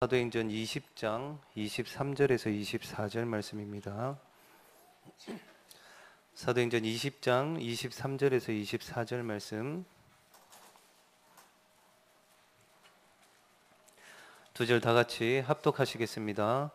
사도행전 20장 23절에서 24절 말씀입니다. 사도행전 20장 23절에서 24절 말씀, 두 절 다 같이 합독하시겠습니다.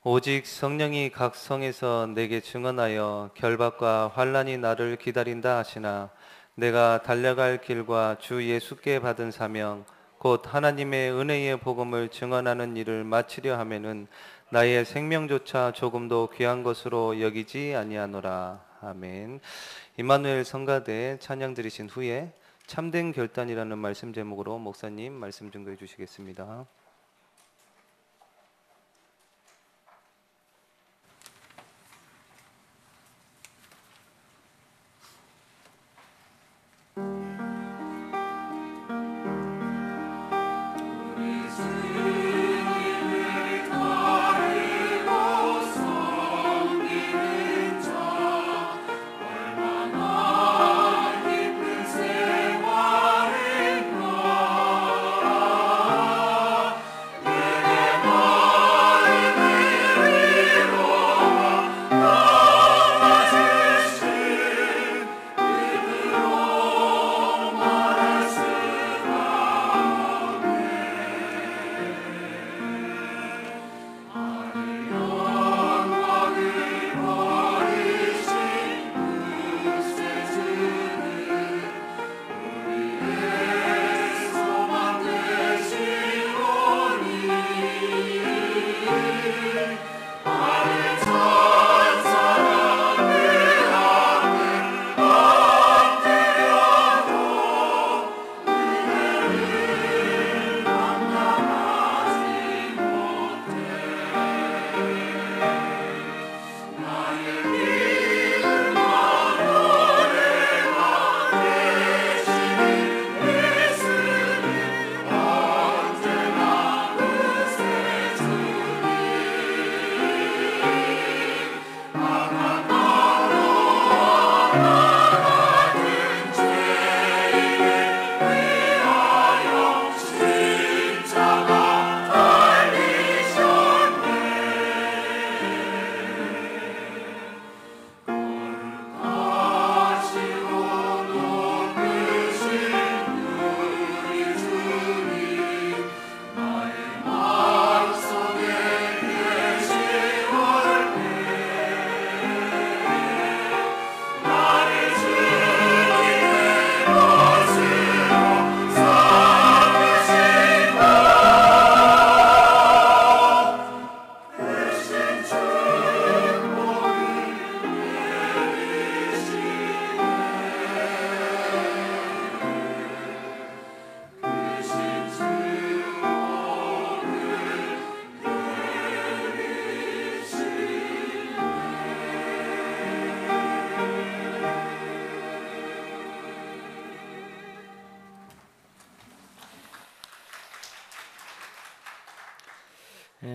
오직 성령이 각 성에서 내게 증언하여 결박과 환난이 나를 기다린다 하시나 내가 달려갈 길과 주 예수께 받은 사명 곧 하나님의 은혜의 복음을 증언하는 일을 마치려 하면은 나의 생명조차 조금도 귀한 것으로 여기지 아니하노라. 아멘. 임마누엘 성가대 찬양 드리신 후에 참된 결단이라는 말씀 제목으로 목사님 말씀 증거해 주시겠습니다.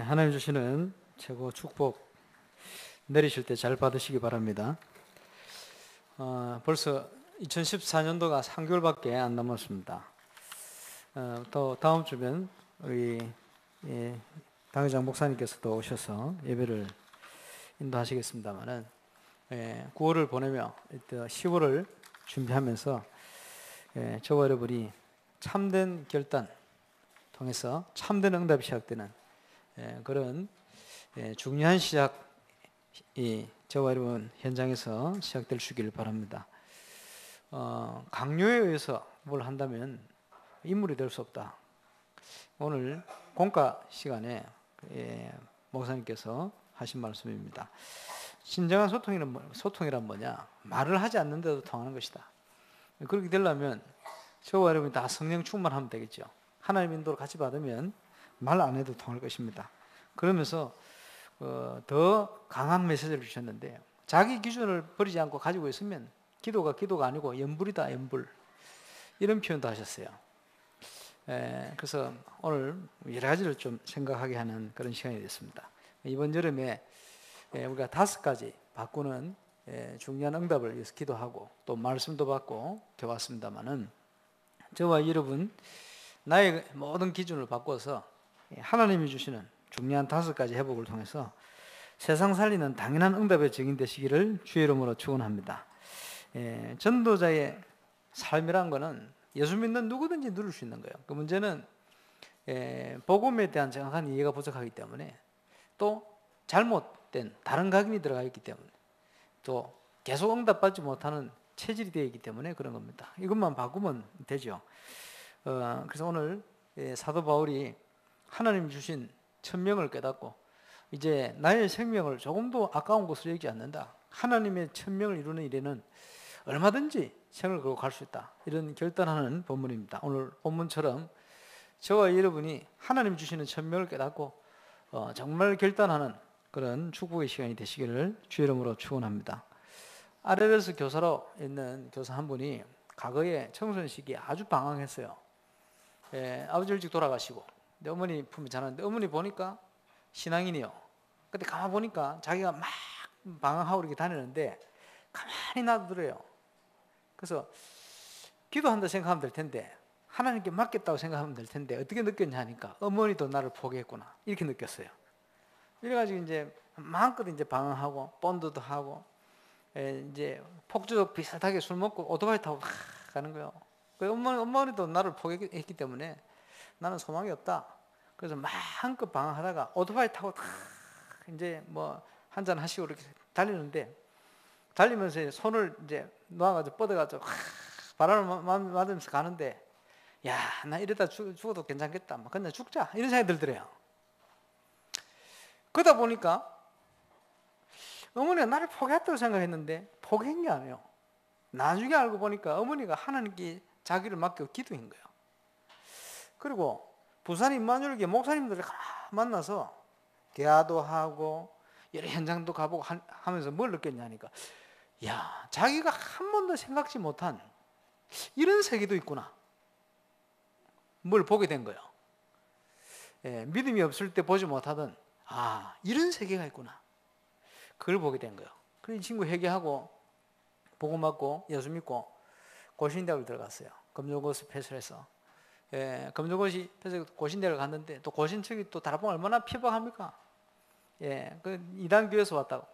하나님 주시는 최고 축복 내리실 때 잘 받으시기 바랍니다. 벌써 2014년도가 3개월밖에 안 남았습니다. 또 다음 주면 우리 당회장 목사님께서도 오셔서 예배를 인도하시겠습니다만은 9월을 보내며 10월을 준비하면서 저와 여러분이 참된 결단 통해서 참된 응답이 시작되는 그런 중요한 시작이 저와 여러분 현장에서 시작될 수 있기를 바랍니다. 강요에 의해서 뭘 한다면 인물이 될 수 없다. 오늘 공과 시간에 목사님께서 하신 말씀입니다. 진정한 소통이란 뭐냐? 말을 하지 않는데도 통하는 것이다. 그렇게 되려면 저와 여러분이 다 성령 충만하면 되겠죠. 하나님 인도를 같이 받으면 말 안 해도 통할 것입니다. 그러면서 더 강한 메시지를 주셨는데, 자기 기준을 버리지 않고 가지고 있으면 기도가 아니고 연불이다, 연불. 이런 표현도 하셨어요. 그래서 오늘 여러 가지를 좀 생각하게 하는 그런 시간이 됐습니다. 이번 여름에 우리가 5가지 바꾸는 중요한 응답을 위해서 기도하고 또 말씀도 받고 되었습니다만은, 저와 여러분 나의 모든 기준을 바꿔서 하나님이 주시는 중요한 5가지 회복을 통해서 세상 살리는 당연한 응답에 적용되시기를 주의 이름으로 축원합니다. 전도자의 삶이란 거는 예수 믿는 누구든지 누릴 수 있는 거예요. 그 문제는 복음에 대한 정확한 이해가 부족하기 때문에, 또 잘못된 다른 각인이 들어가 있기 때문에, 또 계속 응답받지 못하는 체질이 되어 있기 때문에 그런 겁니다. 이것만 바꾸면 되죠. 그래서 오늘 사도 바울이 하나님 주신 천명을 깨닫고 이제 나의 생명을 조금도 아까운 것으로 여기지 않는다. 하나님의 천명을 이루는 일에는 얼마든지 생을 걸고 갈 수 있다. 이런 결단하는 본문입니다. 오늘 본문처럼 저와 여러분이 하나님 주시는 천명을 깨닫고 정말 결단하는 그런 축복의 시간이 되시기를 주의 이름으로 축원합니다. RLS 교사로 있는 교사 한 분이 과거에 청소년 시기에 아주 방황했어요. 아버지 일찍 돌아가시고, 근데 어머니 품이 자랐는데 어머니 보니까 신앙인이요. 근데 가만 보니까 자기가 막 방황하고 이렇게 다니는데 가만히 놔두더래요. 그래서 기도한다 생각하면 될 텐데, 하나님께 맡겠다고 생각하면 될 텐데 어떻게 느꼈냐 하니까 어머니도 나를 포기했구나 이렇게 느꼈어요. 이래가지고 이제 마음껏 이제 방황하고 본드도 하고 이제 폭주족 비슷하게 술 먹고 오토바이 타고 가는 거예요. 그 어머니도 나를 포기했기 때문에 나는 소망이 없다. 그래서 마음껏 방황하다가 오토바이 타고 이제 뭐 한잔 하시고 이렇게 달리는데, 달리면서 손을 이제 놓아가지고 뻗어가지고 바람을 맞으면서 가는데, 야, 나 이러다 죽어도 괜찮겠다. 막 그냥 죽자 이런 생각이 들더래요. 그러다 보니까 어머니가 나를 포기했다고 생각했는데 포기한 게 아니에요. 나중에 알고 보니까 어머니가 하나님께 자기를 맡겨 기도한 거예요. 그리고 부산 임마누엘교회 목사님들을 만나서 대화도 하고 여러 현장도 가보고 하면서 뭘 느꼈냐니까, 야, 자기가 한 번도 생각지 못한 이런 세계도 있구나. 뭘 보게 된 거예요. 믿음이 없을 때 보지 못하던 이런 세계가 있구나. 그걸 보게 된 거예요. 그래서 이 친구 회개하고 복음 받고 예수 믿고 고신대학을 들어갔어요. 검정고시 패스해서. 검정고시 패스 고신대학을 갔는데, 또 고신청이 또 다락방 얼마나 핍박합니까? 그 이단 교회에서 왔다고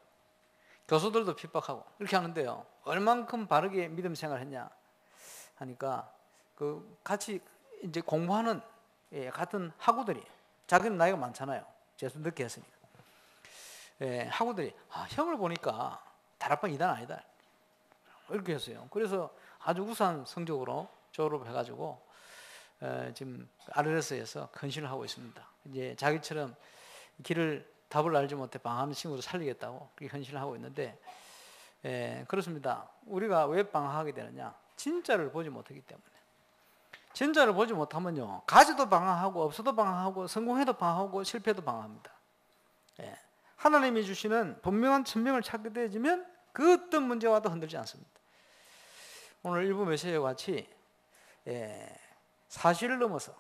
교수들도 핍박하고 이렇게 하는데요, 얼만큼 바르게 믿음 생활을 했냐 하니까 그 같이 이제 공부하는 같은 학우들이, 자기는 나이가 많잖아요. 재수 늦게 했으니까. 학우들이 형을 보니까 다락방 이단 아니다 이렇게 했어요. 그래서 아주 우수한 성적으로 졸업해가지고 지금 RLS에서 근신을 하고 있습니다. 이제 자기처럼 답을 알지 못해 방황하는 친구를 살리겠다고 그렇게 헌신을 하고 있는데, 그렇습니다. 우리가 왜 방황하게 되느냐? 진짜를 보지 못하기 때문에. 진짜를 보지 못하면요, 가지도 방황하고 없어도 방황하고 성공해도 방황하고 실패도 방황합니다. 하나님이 주시는 분명한 천명을 찾게 되어지면 그 어떤 문제와도 흔들지 않습니다. 오늘 일부 메시지와 같이 사실을 넘어서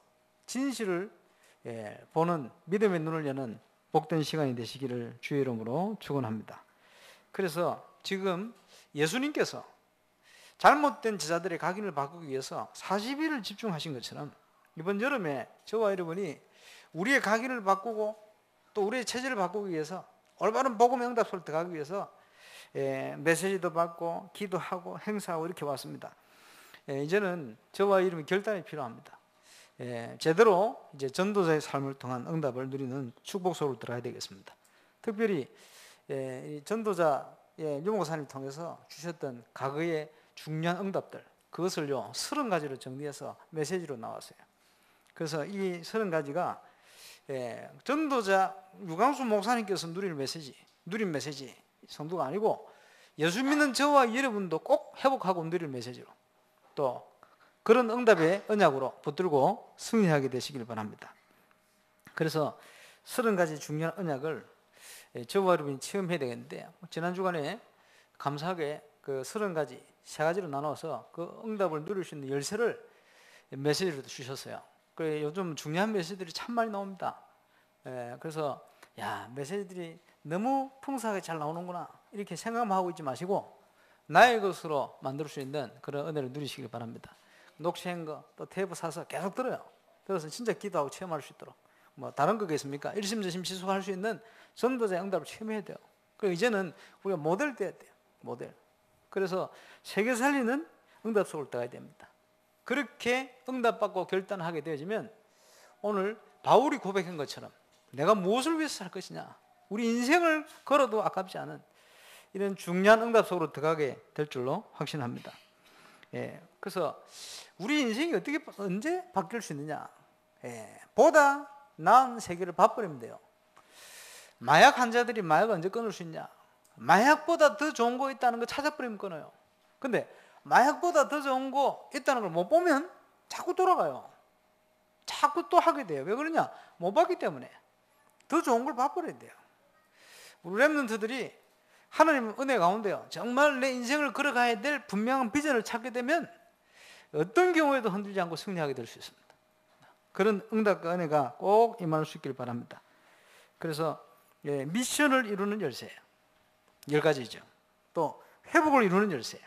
진실을 보는 믿음의 눈을 여는 복된 시간이 되시기를 주의 이름으로 축원합니다. 그래서 지금 예수님께서 잘못된 제자들의 각인을 바꾸기 위해서 40일을 집중하신 것처럼 이번 여름에 저와 여러분이 우리의 각인을 바꾸고 또 우리의 체질을 바꾸기 위해서 올바른 복음의 응답소를 들어가기 위해서 메시지도 받고 기도하고 행사하고 이렇게 왔습니다. 이제는 저와 여러분의 결단이 필요합니다. 제대로 이제 전도자의 삶을 통한 응답을 누리는 축복 속으로 들어가야 되겠습니다. 특별히 이 전도자 유 목사님 통해서 주셨던 과거의 중요한 응답들, 그것을요 30가지로 정리해서 메시지로 나왔어요. 그래서 이 30가지가 전도자 유광수 목사님께서 누린 메시지 성도가 아니고 예수 믿는 저와 여러분도 꼭 회복하고 누릴 메시지로, 또 그런 응답의 언약으로 붙들고 승리하게 되시길 바랍니다. 그래서 30가지 중요한 언약을 저와 여러분이 체험해야 되겠는데, 지난 주간에 감사하게 그 30가지 3가지로 나눠서 그 응답을 누릴 수 있는 열쇠를 메시지로 주셨어요. 그래, 요즘 중요한 메시지들이 참 많이 나옵니다. 그래서 메시지들이 너무 풍성하게 잘 나오는구나 이렇게 생각만 하고 있지 마시고 나의 것으로 만들 수 있는 그런 은혜를 누리시길 바랍니다. 녹취한 거 또 테이프 사서 계속 들어요. 들어서 진짜 기도하고 체험할 수 있도록 뭐 다른 거겠습니까? 일심전심 지속할 수 있는 전도자의 응답을 체험해야 돼요. 그리고 이제는 우리가 모델 돼야 돼요. 모델. 그래서 세계 살리는 응답 속을 들어가야 됩니다. 그렇게 응답받고 결단하게 되어지면 오늘 바울이 고백한 것처럼 내가 무엇을 위해서 살 것이냐, 우리 인생을 걸어도 아깝지 않은 이런 중요한 응답 속으로 들어가게 될 줄로 확신합니다. 예, 그래서 우리 인생이 언제 바뀔 수 있느냐? 예, 보다 나은 세계를 봐버리면 돼요. 마약 환자들이 마약을 언제 끊을 수 있냐? 마약보다 더 좋은 거 있다는 거 찾아버리면 끊어요. 근데 마약보다 더 좋은 거 있다는 걸 못 보면 자꾸 돌아가요. 자꾸 또 하게 돼요. 왜 그러냐? 못 봤기 때문에. 더 좋은 걸 봐버려야 돼요. 우리 랩런트들이 하나님 은혜 가운데요, 정말 내 인생을 걸어가야 될 분명한 비전을 찾게 되면 어떤 경우에도 흔들리지 않고 승리하게 될 수 있습니다. 그런 응답과 은혜가 꼭 임할 수 있길 바랍니다. 그래서 미션을 이루는 열쇠 10가지죠. 또 회복을 이루는 열쇠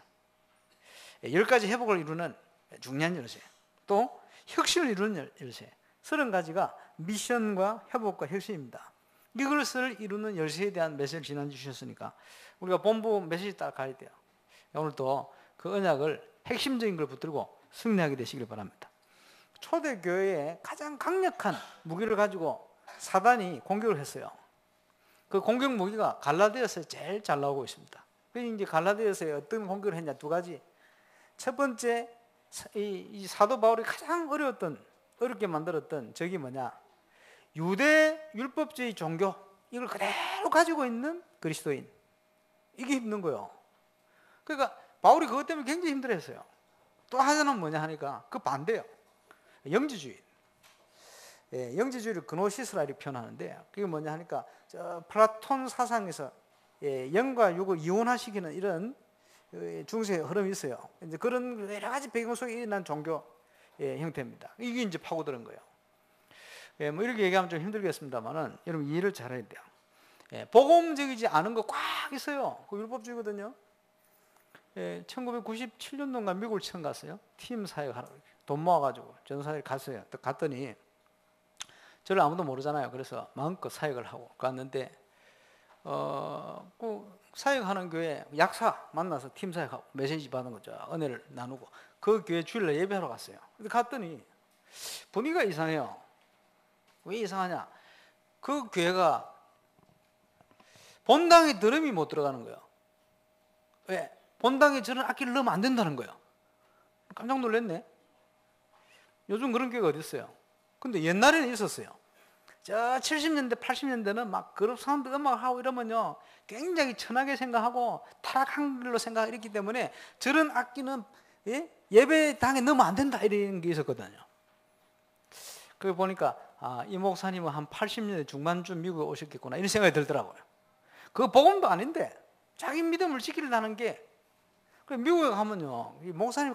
10가지 회복을 이루는 중요한 열쇠, 또 혁신을 이루는 열쇠 30가지가 미션과 회복과 혁신입니다. 이것을 이루는 열쇠에 대한 메시지를 지난주 주셨으니까 우리가 본부 메시지 따라 가야 돼요. 오늘도 그 언약을 핵심적인 걸 붙들고 승리하게 되시길 바랍니다. 초대교회에 가장 강력한 무기를 가지고 사단이 공격을 했어요. 그 공격 무기가 갈라디아서에 제일 잘 나오고 있습니다. 이제 갈라디아서에 어떤 공격을 했냐, 2가지. 첫 번째, 이 사도 바울이 가장 어렵게 만들었던 적이 뭐냐, 유대 율법주의 종교, 이걸 그대로 가지고 있는 그리스도인, 이게 힘든 거예요. 그러니까 바울이 그것 때문에 굉장히 힘들어했어요. 또 하나는 뭐냐 하니까 그 반대예요. 영지주의. 영지주의를 그노시스라 이렇게 표현하는데, 그게 뭐냐 하니까 저 플라톤 사상에서 영과 육을 이혼화시키는 이런 중세 흐름이 있어요. 이제 그런 여러 가지 배경 속에 일어난 종교 형태입니다. 이게 이제 파고드는 거예요. 뭐 이렇게 얘기하면 좀 힘들겠습니다만은 여러분 이해를 잘해야 돼요. 복음적이지 않은 거 꽉 있어요. 그 율법주의거든요. 1997년도인가 미국을 처음 갔어요. 팀 사역하러 돈 모아가지고 전사를 갔어요. 또 갔더니 저를 아무도 모르잖아요. 그래서 마음껏 사역을 하고 갔는데 그 사역하는 교회 약사 만나서 팀 사역하고 메시지 받은 거죠. 은혜를 나누고 그 교회 주일날 예배하러 갔어요. 근데 갔더니 분위기가 이상해요. 왜 이상하냐? 그 교회가 본당에 드럼이 못 들어가는 거예요. 왜? 본당에 저런 악기를 넣으면 안 된다는 거예요. 깜짝 놀랐네. 요즘 그런 교회가 어디 있어요? 근데 옛날에는 있었어요. 저 70년대, 80년대는 막 그룹 사운드 음악하고 이러면요, 굉장히 천하게 생각하고 타락한 길로 생각했기 때문에 저런 악기는 예배당에 넣으면 안 된다 이런 게 있었거든요. 그걸 보니까 이 목사님은 한 80년대 중반쯤 미국에 오셨겠구나 이런 생각이 들더라고요. 그거 복음도 아닌데 자기 믿음을 지키려는 게, 미국에 가면요, 이 목사님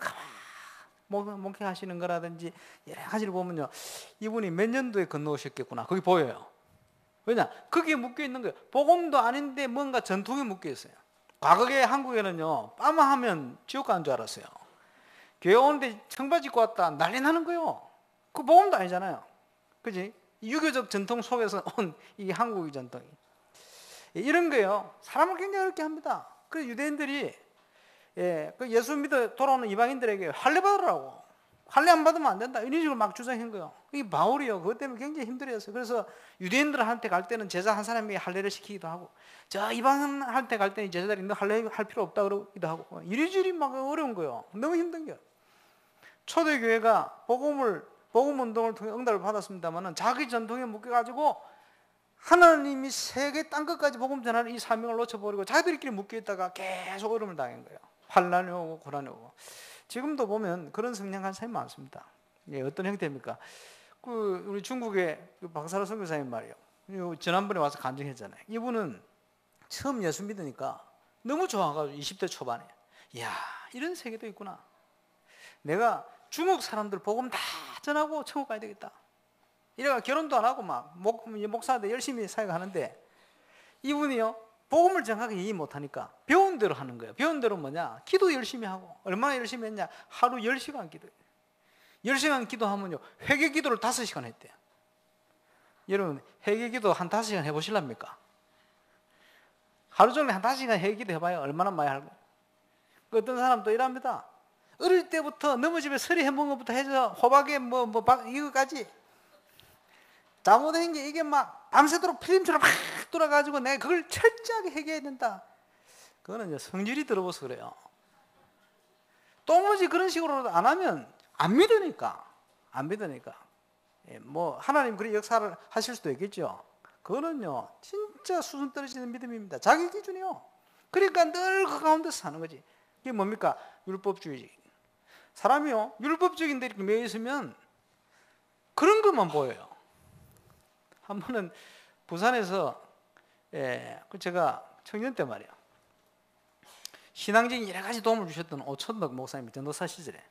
목회하시는 거라든지 여러 가지를 보면요, 이분이 몇 년도에 건너오셨겠구나 거기 보여요. 왜냐? 거기에 묶여 있는 거예요. 복음도 아닌데 뭔가 전통에 묶여 있어요. 과거에 한국에는요, 빠마하면 지옥 가는 줄 알았어요. 교회 오는데 청바지 입고 왔다 난리 나는 거예요. 그 복음도 아니잖아요. 그지? 유교적 전통 속에서 온 이 한국의 전통이 이런 거예요. 사람을 굉장히 어렵게 합니다. 그 유대인들이 그 예수 믿어 돌아오는 이방인들에게 할례 받으라고, 할례 안 받으면 안 된다 이런 식으로 막 주장한 거예요. 이 바울이요, 그것 때문에 굉장히 힘들어했어요. 그래서 유대인들한테 갈 때는 제자 한 사람에게 할례를 시키기도 하고, 저 이방인한테 갈 때는 제자들이 너 할례 할 필요 없다 그러기도 하고, 이리저리 막 어려운 거예요. 너무 힘든 거예요. 초대교회가 복음 운동을 통해 응답을 받았습니다만은 자기 전통에 묶여가지고 하나님이 세계 땅 끝까지 복음 전하는 이 사명을 놓쳐버리고 자기들끼리 묶여있다가 계속 어려움을 당한 거예요. 환난이 오고 고난이 오고. 지금도 보면 그런 성령한 사람이 많습니다. 어떤 형태입니까? 우리 중국의 박사로 선교사님 말이에요. 지난번에 와서 간증했잖아요. 이분은 처음 예수 믿으니까 너무 좋아가지고 20대 초반에, 이야, 이런 세계도 있구나. 내가 중국 사람들 복음 다 전하고 천국 가야 되겠다. 이래가 결혼도 안 하고 막 목사한테 열심히 사역하는데, 이분이요, 복음을 정확하게 이해 못하니까 배운 대로 하는 거예요. 배운 대로 뭐냐? 기도 열심히 하고. 얼마나 열심히 했냐? 하루 10시간 기도해요. 10시간 기도하면요, 회개 기도를 5시간 했대요. 여러분 회개기도 한 5시간 해보실랍니까? 하루 종일 한 5시간 회개기도 해봐요. 얼마나 많이 할까? 어떤 사람도 이랍니다. 어릴 때부터 넘어집에 서리 해먹은 것부터 해서 호박에 이거까지 잘못된 게 이게 막 밤새도록 필름처럼 막 돌아가지고 내가 그걸 철저하게 해결해야 된다. 그거는 이제 성질이 들어버서 그래요. 도무지 그런 식으로 안 하면 안 믿으니까. 뭐 하나님 그런 역사를 하실 수도 있겠죠. 그거는요 진짜 수준 떨어지는 믿음입니다. 자기 기준이요. 그러니까 늘 그 가운데서 사는 거지. 이게 뭡니까? 율법주의. 사람이요 율법적인 데 이렇게 매여 있으면 그런 것만 보여요. 한 번은 부산에서 제가 청년 때 말이야 신앙적인 여러 가지 도움을 주셨던 오천덕 목사님이 전도사 시절에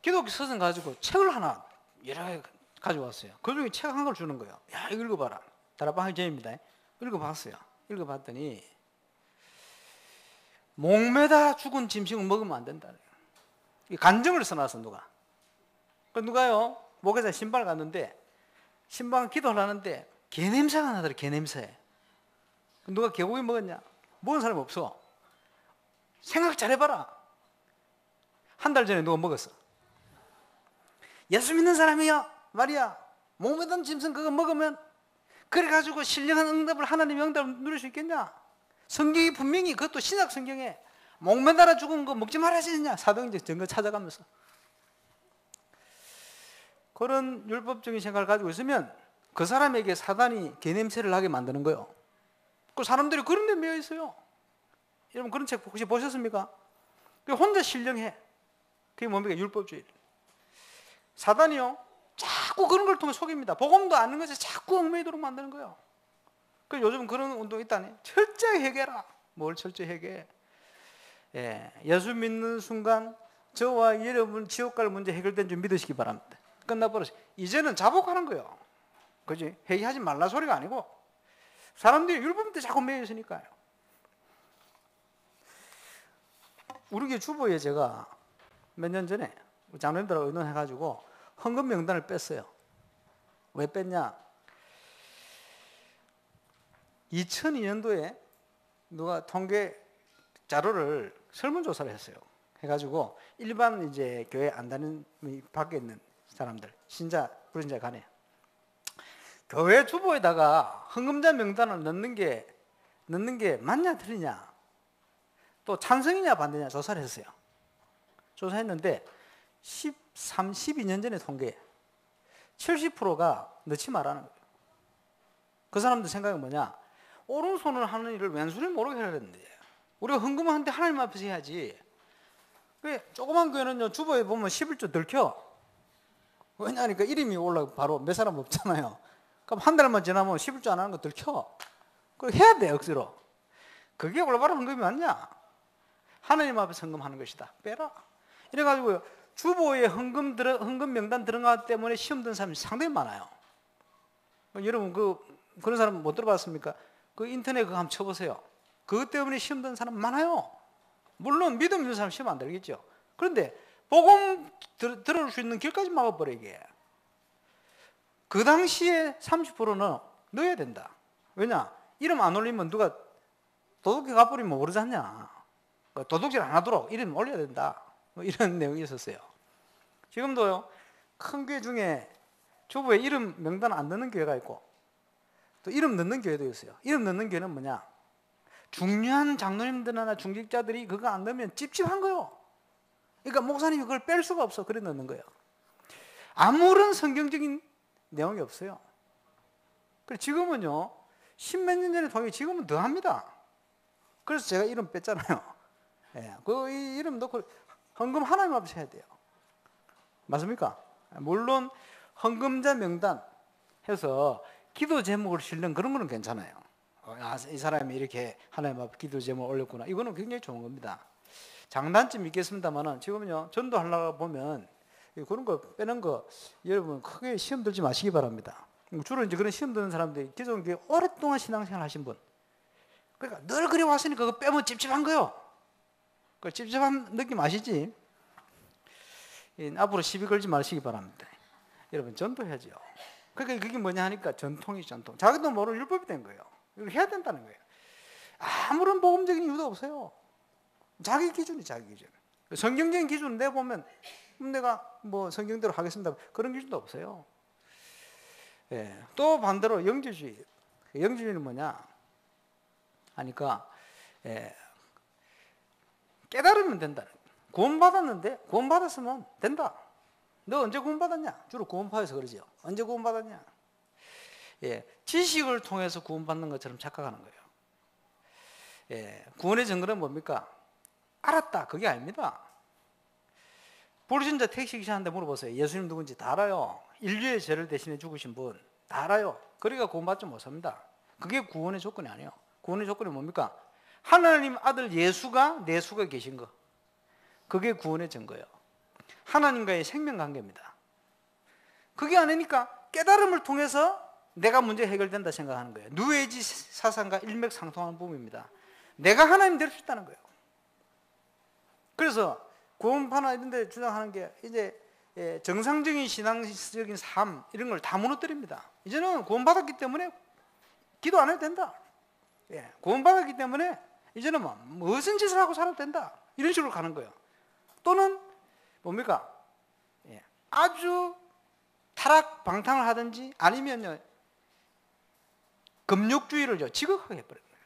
기독교 서신 가지고 책을 하나 여러 개 가져왔어요. 그 중에 책 한 걸 주는 거예요. 야 이거 읽어봐라. 다락방 전입니다. 읽어봤어요. 읽어봤더니 목매다 죽은 짐승을 먹으면 안 된다. 간증을 써놨어 누가. 누가요 목에다 신발 갔는데 신방 기도하려는데 개냄새가 나더라. 개냄새. 누가 개고기 먹었냐? 먹은 사람이 없어. 생각 잘해봐라. 한 달 전에 누가 먹었어. 예수 믿는 사람이야 말이야 목매던 짐승 그거 먹으면 그래가지고 신령한 응답을 하나님의 응답을 누릴 수 있겠냐? 성경이 분명히 그것도 신약 성경에 목매달아 죽은 거 먹지 말아야 되느냐? 사도행전 증거 찾아가면서 그런 율법적인 생각을 가지고 있으면 그 사람에게 사단이 개냄새를 나게 만드는 거예요. 그 사람들이 그런 데 매여 있어요. 여러분 그런 책 혹시 보셨습니까? 혼자 신령해. 그게 뭡니까? 율법주의. 사단이요 자꾸 그런 걸 통해 속입니다. 복음도 아는 것에 자꾸 얽매이도록 만드는 거예요. 그래서 요즘 그런 운동이 있다니. 철저히 해결해라. 뭘 철저히 해결해? 예수 믿는 순간 저와 여러분 지옥 갈 문제 해결된 줄 믿으시기 바랍니다. 끝나버렸어요. 이제는 자복하는 거예요. 그지? 회개하지 말라 소리가 아니고 사람들이 율법 때 자꾸 매여 있으니까요. 우리 교회 주보에 제가 몇 년 전에 장로님들하고 의논해가지고 헌금 명단을 뺐어요. 왜 뺐냐? 2002년도에 누가 통계 자료를 설문조사를 했어요. 해가지고 일반 이제 교회 안 다니는 밖에 있는 사람들, 신자, 불신자 간에 교회 주보에다가 헌금자 명단을 넣는 게 맞냐 틀리냐, 또 찬성이냐 반대냐 조사를 했어요. 조사했는데 12년 전에 통계 70%가 넣지 말라는 거예요. 그 사람들 생각은 뭐냐? 오른손을 하는 일을 왼손이 모르게 해야 되는데 우리가 헌금을 하는데 하나님 앞에서 해야지. 왜 조그만 교회는요 주보에 보면 11조 들켜. 왜냐하니까 이름이 올라 바로 몇 사람 없잖아요. 그럼 한 달만 지나면 11조 안 하는 거 들켜. 그걸 해야 돼 억지로. 그게 올바른 헌금이 맞냐? 하나님 앞에서 헌금하는 것이다. 빼라. 이래가지고요 주보에 헌금 명단 들어가기 때문에 시험 든 사람이 상당히 많아요. 여러분 그런 사람 못 들어봤습니까? 그 인터넷 그거 한번 쳐보세요. 그것 때문에 시험 든 사람 많아요. 물론 믿음 있는 사람 시험 안 들겠죠. 그런데 복음 들어올 수 있는 길까지 막아버려 이게. 그 당시에 30%는 넣어야 된다. 왜냐? 이름 안 올리면 누가 도둑이 가버리면 모르지 않냐. 도둑질 안 하도록 이름 올려야 된다. 뭐 이런 내용이 있었어요. 지금도요 큰 교회 중에 주보에 이름 명단 안 넣는 교회가 있고 또 이름 넣는 교회도 있어요. 이름 넣는 교회는 뭐냐? 중요한 장로님들이나 중직자들이 그거 안 넣으면 찝찝한 거예요. 그러니까 목사님이 그걸 뺄 수가 없어. 그래 넣는 거예요. 아무런 성경적인 내용이 없어요. 그래서 지금은요 10몇 년 전에 통해 지금은 더 합니다. 그래서 제가 이름 뺐잖아요. 그 이름 넣고 헌금 하나님 앞에서 해야 돼요. 맞습니까? 물론 헌금자 명단 해서 기도 제목을 실는 그런 거는 괜찮아요. 이 사람이 이렇게 하나님 앞에 기도 제목을 올렸구나. 이거는 굉장히 좋은 겁니다. 장단점이 있겠습니다만은 지금은요 전도하려고 보면 그런 거 빼는 거 여러분 크게 시험 들지 마시기 바랍니다. 주로 이제 그런 시험 드는 사람들이 기존 교회 오랫동안 신앙생활 하신 분. 그러니까 늘 그래 왔으니까 그거 빼면 찝찝한 거요. 그 찝찝한 느낌 아시지? 앞으로 시비 걸지 마시기 바랍니다. 여러분 전도해야죠. 그러니까 그게 뭐냐 하니까 전통이 전통. 자기도 모르는 율법이 된 거예요. 이걸 해야 된다는 거예요. 아무런 복음적인 이유도 없어요. 자기 기준이 자기 기준. 성경적인 기준을 내보면 내가 뭐 성경대로 하겠습니다. 그런 기준도 없어요. 예. 또 반대로 영지주의. 영지주의는 뭐냐 하니까 깨달으면 된다. 구원받았는데 구원받았으면 된다. 너 언제 구원받았냐? 주로 구원파에서 그러죠. 언제 구원받았냐? 지식을 통해서 구원받는 것처럼 착각하는 거예요. 구원의 증거는 뭡니까? 알았다. 그게 아닙니다. 불신자 택시기사한테 물어보세요. 예수님 누군지 다 알아요. 인류의 죄를 대신해 죽으신 분 다 알아요. 그러니까 구원받지 못합니다. 그게 구원의 조건이 아니에요. 구원의 조건이 뭡니까? 하나님 아들 예수가 내 속에 계신 거. 그게 구원의 증거예요. 하나님과의 생명관계입니다. 그게 아니니까 깨달음을 통해서 내가 문제 해결된다 생각하는 거예요. 누에지 사상과 일맥상통하는 부분입니다. 내가 하나님 될 수 있다는 거예요. 그래서 구원파나 이런 데 주장하는 게 이제 정상적인 신앙적인 삶 이런 걸 다 무너뜨립니다. 이제는 구원받았기 때문에 기도 안 해도 된다. 구원받았기 때문에 이제는 무슨 짓을 하고 살아도 된다. 이런 식으로 가는 거예요. 또는 뭡니까? 아주 타락 방탕을 하든지 아니면요 금욕주의를 지극하게 해버린 거예요.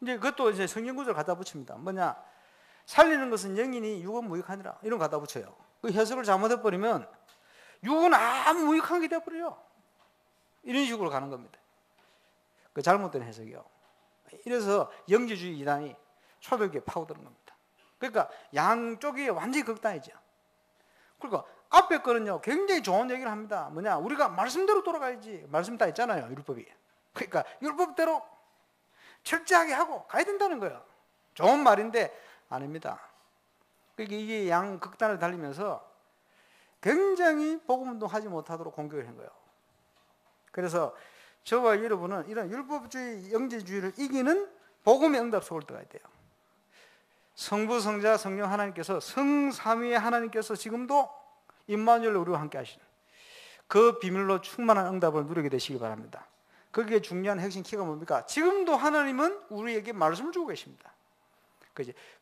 이제 그것도 이제 성경 구절을 갖다 붙입니다. 뭐냐? 살리는 것은 영이니 육은 무익하니라. 이런 거 갖다 붙여요. 그 해석을 잘못해버리면 육은 아무 무익한 게 돼버려요. 이런 식으로 가는 겁니다. 그 잘못된 해석이요. 이래서 영지주의 이단이 초대교회에 파고드는 겁니다. 그러니까 양쪽이 완전히 극단이죠. 그러니까 앞에 거는요 굉장히 좋은 얘기를 합니다. 뭐냐? 우리가 말씀대로 돌아가야지. 말씀 다 있잖아요. 율법이. 그러니까 율법대로 철저하게 하고 가야 된다는 거예요. 좋은 말인데 아닙니다. 그러니까 이게 양 극단을 달리면서 굉장히 복음운동 하지 못하도록 공격을 한 거예요. 그래서 저와 여러분은 이런 율법주의, 영지주의를 이기는 복음의 응답 속을 들어가야 돼요. 성부, 성자, 성령 하나님께서 성삼위의 하나님께서 지금도 임마누엘로 우리와 함께 하시는 그 비밀로 충만한 응답을 누리게 되시기 바랍니다. 거기에 중요한 핵심 키가 뭡니까? 지금도 하나님은 우리에게 말씀을 주고 계십니다.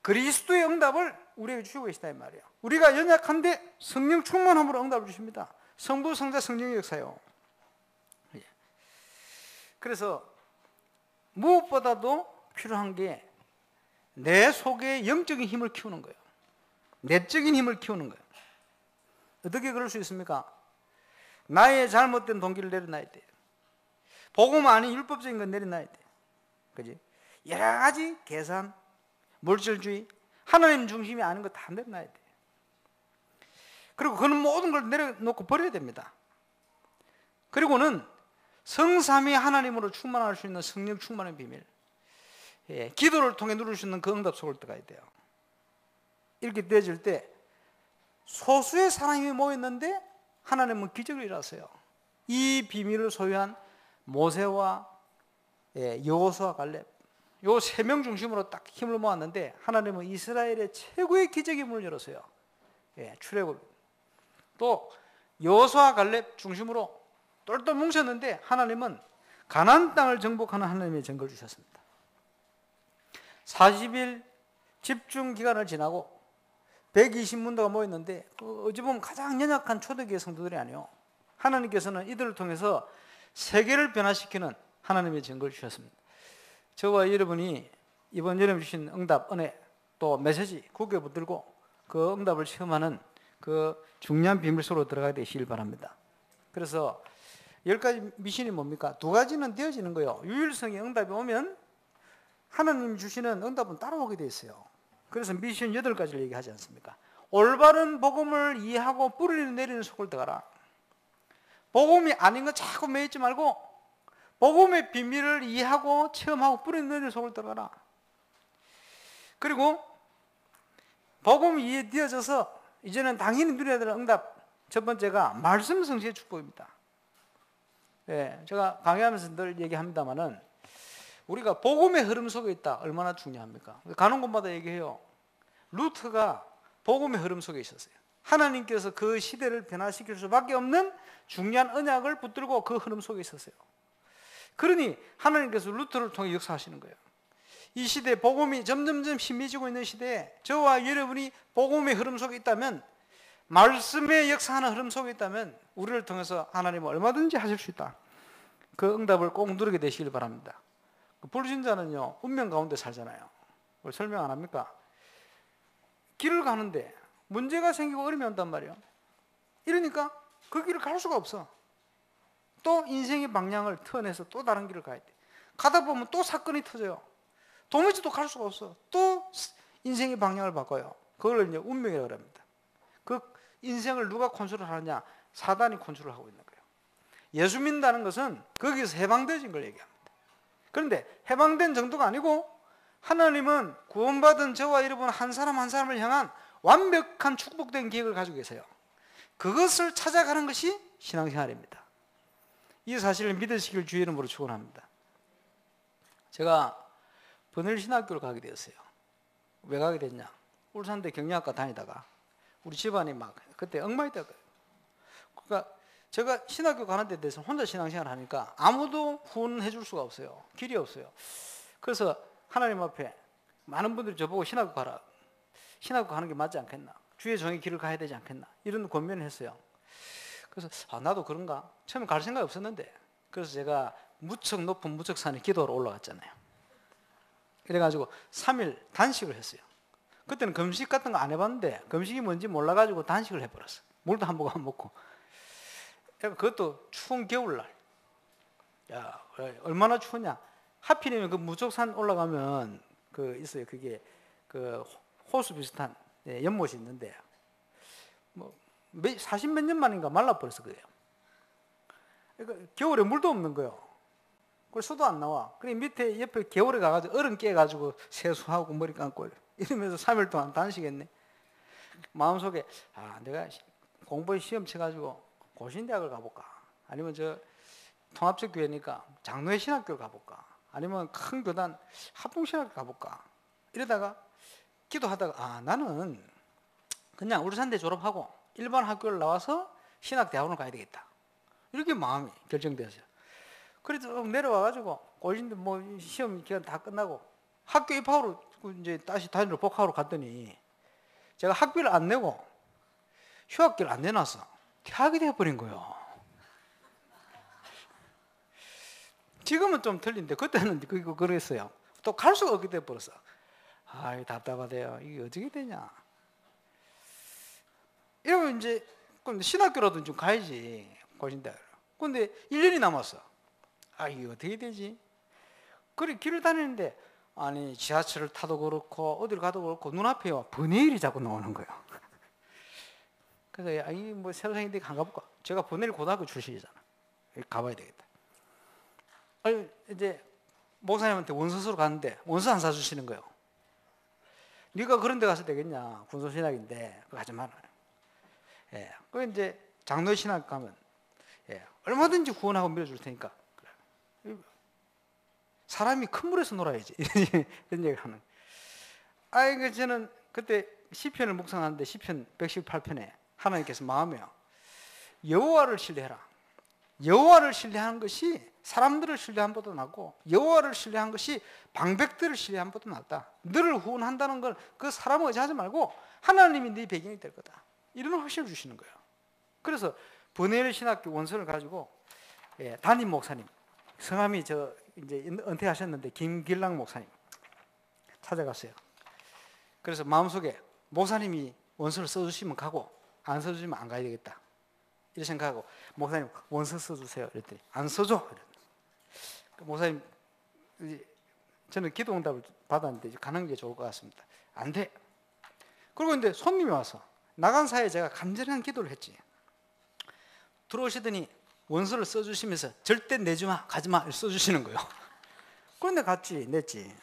그리스도의 응답을 우리에게 주고 계시다 이 말이에요. 우리가 연약한데 성령 충만함으로 응답을 주십니다. 성부, 성자, 성령의 역사요. 그래서 무엇보다도 필요한 게 내 속에 영적인 힘을 키우는 거예요. 내적인 힘을 키우는 거예요. 어떻게 그럴 수 있습니까? 나의 잘못된 동기를 내려놔야 돼요. 복음 아닌 율법적인 건 내려놔야 돼요. 그지? 여러 가지 계산, 물질주의, 하나님 중심이 아닌 거 다 내려놔야 돼요. 그리고 그는 모든 걸 내려놓고 버려야 됩니다. 그리고는 성삼위 하나님으로 충만할 수 있는 성령 충만의 비밀, 기도를 통해 누릴 수 있는 그 응답 속을 들어가야 돼요. 이렇게 되어질 때 소수의 사람이 모였는데 하나님은 기적을 일하세요. 이 비밀을 소유한 모세와 여호수아 갈렙 요 세 명 중심으로 딱 힘을 모았는데 하나님은 이스라엘의 최고의 기적의 문을 열었어요. 출애굽. 또 여호수아 갈렙 중심으로 똘똘 뭉쳤는데 하나님은 가나안 땅을 정복하는 하나님의 증거를 주셨습니다. 40일 집중 기간을 지나고 120문도가 모였는데 어찌 보면 가장 연약한 초대교회 성도들이 아니에요. 하나님께서는 이들을 통해서 세계를 변화시키는 하나님의 증거를 주셨습니다. 저와 여러분이 이번 여름 주신 응답, 은혜, 또 메시지 굳게 붙들고 그 응답을 체험하는 그 중요한 비밀 속으로 들어가야 되시길 바랍니다. 그래서 10가지 미션이 뭡니까? 2가지는 되어지는 거예요. 유일성의 응답이 오면 하나님 주시는 응답은 따라오게 돼 있어요. 그래서 미션 8가지를 얘기하지 않습니까? 올바른 복음을 이해하고 뿌리를 내리는 속을 들어가라. 복음이 아닌 거 자꾸 매이지 말고 복음의 비밀을 이해하고 체험하고 뿌리를 내리는 속을 들어가라. 그리고 복음이 이해되어져서 이제는 당연히 누려야 되는 응답 첫 번째가 말씀 성취의 축복입니다. 제가 강의하면서 늘 얘기합니다마는 우리가 복음의 흐름 속에 있다. 얼마나 중요합니까? 가는 곳마다 얘기해요. 루트가 복음의 흐름 속에 있었어요. 하나님께서 그 시대를 변화시킬 수밖에 없는 중요한 언약을 붙들고 그 흐름 속에 있었어요. 그러니 하나님께서 루터를 통해 역사하시는 거예요. 이 시대 복음이 점점점 희미해지고 있는 시대에 저와 여러분이 복음의 흐름 속에 있다면, 말씀의 역사하는 흐름 속에 있다면 우리를 통해서 하나님은 얼마든지 하실 수 있다. 그 응답을 꼭 누리게 되시길 바랍니다. 불신자는요, 운명 가운데 살잖아요. 왜 설명 안 합니까? 길을 가는데 문제가 생기고 어려움이 온단 말이에요. 이러니까 그 길을 갈 수가 없어. 또 인생의 방향을 틀어내서 또 다른 길을 가야 돼. 가다 보면 또 사건이 터져요. 도무지 또 갈 수가 없어. 또 인생의 방향을 바꿔요. 그걸 이제 운명이라고 합니다. 그 인생을 누가 컨트롤하느냐? 사단이 컨트롤하고 있는 거예요. 예수 믿는다는 것은 거기서 해방되진 걸 얘기합니다. 그런데 해방된 정도가 아니고, 하나님은 구원받은 저와 여러분 한 사람 한 사람을 향한 완벽한 축복된 계획을 가지고 계세요. 그것을 찾아가는 것이 신앙생활입니다. 이 사실을 믿으시길 주의 이름으로 축원합니다. 제가 번일신학교를 가게 되었어요. 왜 가게 됐냐? 울산대 경영학과 다니다가 우리 집안이 막 그때 엉망이었어요. 그러니까 제가 신학교 가는 데 대해서 혼자 신앙생활을 하니까 아무도 후원해 줄 수가 없어요. 길이 없어요. 그래서 하나님 앞에 많은 분들이 저보고 신학교 가라, 신학교 가는 게 맞지 않겠나, 주의 종의 길을 가야 되지 않겠나, 이런 권면을 했어요. 그래서 나도 그런가? 처음에 갈 생각이 없었는데, 그래서 제가 무척 높은 무척산에 기도하러 올라갔잖아요. 그래가지고 3일 단식을 했어요. 그때는 금식 같은 거 안 해봤는데 금식이 뭔지 몰라가지고 단식을 해버렸어요. 물도 한 모금 안 먹고. 그것도 추운 겨울날. 야, 얼마나 추웠냐? 하필이면 그 무척산 올라가면 그 있어요. 그게 그 호수 비슷한 연못이 있는데, 뭐 40몇 년 만인가 말라버렸어 그래요. 그러니까 겨울에 물도 없는 거예요. 그래서 수도 안 나와. 그래 밑에 옆에 겨울에 가가지고 얼음 깨가지고 세수하고 머리 감고 이러면서 3일 동안 단식했네. 마음속에 내가 공부에 시험 쳐가지고 고신대학을 가볼까? 아니면 저 통합적 교회니까 장로회 신학교를 가볼까? 아니면 큰 교단 합동신학교 가볼까? 이러다가 기도하다가 나는 그냥 울산대 졸업하고 일반 학교를 나와서 신학대학원을 가야 되겠다. 이렇게 마음이 결정되었어요. 그래서 내려와가지고 고신대 뭐 시험 기간 다 끝나고 학교 입학으로 이제 다시 다니러 복학으로 갔더니 제가 학비를 안 내고 휴학비를 안 내놔서 퇴학이 되어버린 거예요. 지금은 좀 틀린데 그때는 그거 그랬어요. 또 갈 수가 없게 돼버렸어. 답답하대요. 이게 어떻게 되냐. 이러면 이제 신학교라도 좀 가야지 고신대. 근데 1년이 남았어. 이게 어떻게 되지? 그래 길을 다니는데 지하철을 타도 그렇고 어딜 가도 그렇고 눈앞에 번외일이 자꾸 나오는 거예요. 그래서 뭐 새로 생긴 데 안 가볼까? 제가 번외일 고등학교 출신이잖아. 가봐야 되겠다. 이제 목사님한테 원서서로 갔는데 원서 안 사주시는 거예요. 네가 그런 데 가서 되겠냐? 군소신학인데 그거 하지 마라. 그 이제 장로의 신학 가면 얼마든지 후원하고 밀어줄 테니까. 그래. 사람이 큰 물에서 놀아야지. 이런 얘기를 하는. 저는 그때 시편을 묵상하는데 시편 118편에 하나님께서 마음에요. 여호와를 신뢰해라. 여호와를 신뢰하는 것이 사람들을 신뢰한 것보다 낫고 여호와를 신뢰한 것이 방백들을 신뢰한 것보다 낫다. 너를 후원한다는 건 그 사람을 의지하지 말고 하나님이 네 배경이 될 거다. 이런 확신을 주시는 거예요. 그래서 번외일 신학교 원서를 가지고 담임 목사님, 성함이 이제 은퇴하셨는데 김길랑 목사님 찾아갔어요. 그래서 마음속에 목사님이 원서를 써주시면 가고 안 써주시면 안 가야 되겠다. 이렇게 생각하고 목사님 원서 써주세요. 이랬더니 안 써줘. 목사님 저는 기도 응답을 받았는데 가는 게 좋을 것 같습니다. 안 돼. 그리고 근데 손님이 와서 나간 사이에 제가 간절한 기도를 했지. 들어오시더니 원서를 써주시면서 절대 내지 마, 가지 마 써주시는 거예요. 그런데 갔지, 냈지.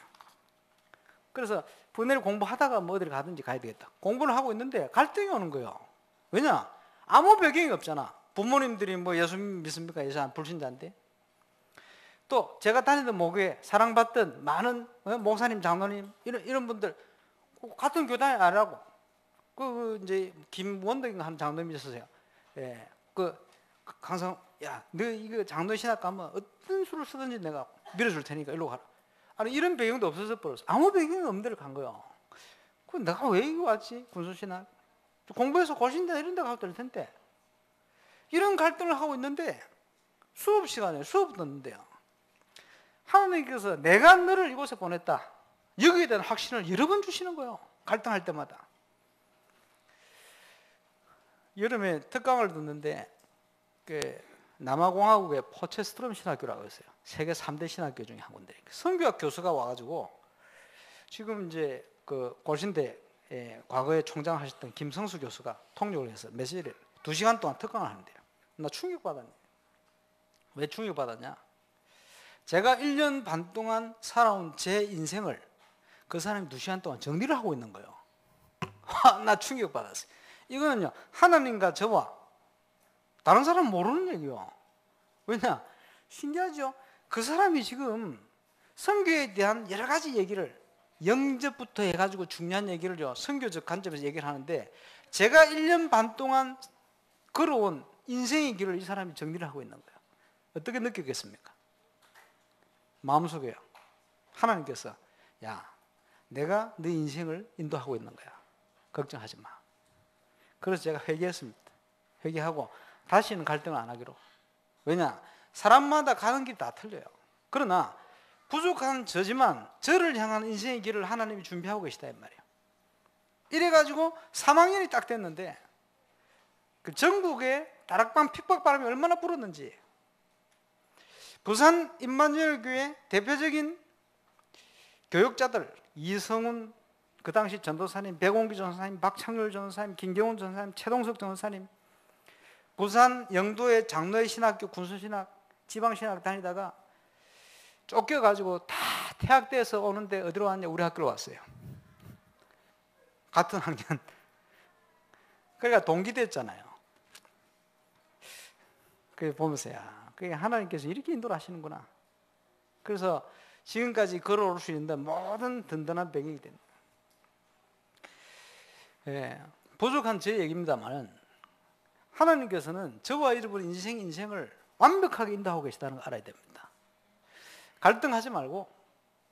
그래서 분해를 공부하다가 뭐 어디를 가든지 가야 되겠다. 공부를 하고 있는데 갈등이 오는 거예요. 왜냐? 아무 배경이 없잖아. 부모님들이 뭐 예수 믿습니까? 예수 불신자인데. 또 제가 다니던 목교에 사랑받던 많은 목사님, 장로님 이런 분들 같은 교단이 아니라고. 그 이제 김원덕인가 하는 장로님이 있었어요. 예, 항상 야, 너 이거 장로 신학 가면 어떤 수를 쓰든지 내가 밀어줄 테니까 일로 가라. 아니 이런 배경도 없어서 버렸어. 아무 배경이 없는 데를 간 거예요. 그 내가 왜 여기 왔지? 군수신학 공부해서 고신대 이런 데 가도 될 텐데 이런 갈등을 하고 있는데 수업 시간에 수업 듣는데요. 하나님께서 내가 너를 이곳에 보냈다. 여기에 대한 확신을 여러 번 주시는 거예요. 갈등할 때마다. 여름에 특강을 듣는데 남아공화국의 포체스트럼 신학교라고 했어요. 세계 3대 신학교 중에 한 군데. 선교학 교수가 와가지고 지금 이제 그 고신대 과거에 총장하셨던 김성수 교수가 통역을 해서 메시지를 2시간 동안 특강을 하는데요. 나 충격받았네. 왜 충격받았냐? 제가 1년 반 동안 살아온 제 인생을 그 사람이 2시간 동안 정리를 하고 있는 거예요. 나 충격받았어요. 이거는요, 하나님과 저와 다른 사람은 모르는 얘기요. 왜냐? 신기하죠? 그 사람이 지금 선교에 대한 여러 가지 얘기를 영접부터 해가지고 중요한 얘기를요, 선교적 관점에서 얘기를 하는데 제가 1년 반 동안 걸어온 인생의 길을 이 사람이 정리를 하고 있는 거예요. 어떻게 느끼겠습니까? 마음속에요. 하나님께서 야, 내가 네 인생을 인도하고 있는 거야. 걱정하지 마. 그래서 제가 회개했습니다. 회개하고 다시는 갈등을 안 하기로. 왜냐? 사람마다 가는 길이 다 틀려요. 그러나 부족한 저지만 저를 향한 인생의 길을 하나님이 준비하고 계시다 이 말이에요. 이래가지고 3학년이 딱 됐는데 그 전국에 다락방 핍박바람이 얼마나 불었는지 부산 임마누엘 교회 대표적인 교육자들 이성훈 그 당시 전도사님, 백원기 전도사님, 박창렬 전도사님, 김경훈 전도사님, 최동석 전도사님, 부산 영도의 장로의 신학교, 군수신학, 지방신학 다니다가 쫓겨가지고 다 퇴학돼서 오는데 어디로 왔냐? 우리 학교로 왔어요. 같은 학년. 그러니까 동기됐잖아요. 그래 보면서 야, 그게 하나님께서 이렇게 인도를 하시는구나. 그래서 지금까지 걸어올 수 있는 모든 든든한 배경이 됩니다. 예, 부족한 제 얘기입니다만 하나님께서는 저와 여러분의 인생을 완벽하게 인도하고 계시다는 걸 알아야 됩니다. 갈등하지 말고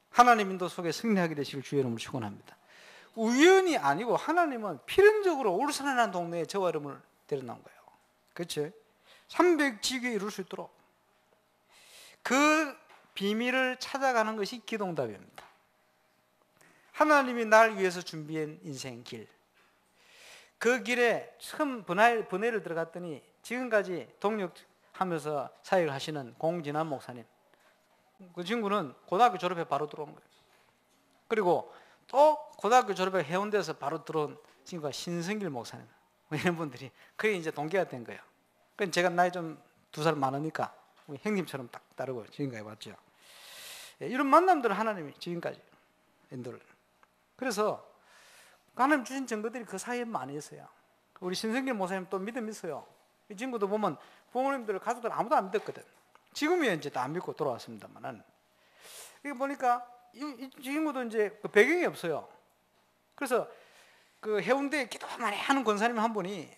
하나님 인도 속에 승리하게 되시길 주의 이름으로 축원합니다. 우연이 아니고 하나님은 필연적으로 울산이라는 동네에 저와 여러분을 데려놓은 거예요. 그렇죠? 300지교에 이룰 수 있도록 그 비밀을 찾아가는 것이 기도응답입니다. 하나님이 날 위해서 준비한 인생 길, 그 길에 처음 번외를 들어갔더니 지금까지 동력하면서 사역을 하시는 공진환 목사님, 그 친구는 고등학교 졸업해 바로 들어온 거예요. 그리고 또 고등학교 졸업해 해운대에서 바로 들어온 친구가 신성길 목사님, 이런 분들이 그게 이제 동기가 된 거예요. 그럼 제가 나이 좀 2살 많으니까 형님처럼 딱 따르고 지금까지 왔죠. 이런 만남들을 하나님이 지금까지 인도를. 그래서 하나님 주신 증거들이 그 사이에 많이 있어요. 우리 신성길 목사님 또 믿음 있어요. 이 친구도 보면 부모님들, 가족들 아무도 안 믿었거든. 지금이야 이제 다 안 믿고 돌아왔습니다만은. 이거 보니까 이 친구도 이제 그 배경이 없어요. 그래서 그 해운대에 기도 많이 하는 권사님 한 분이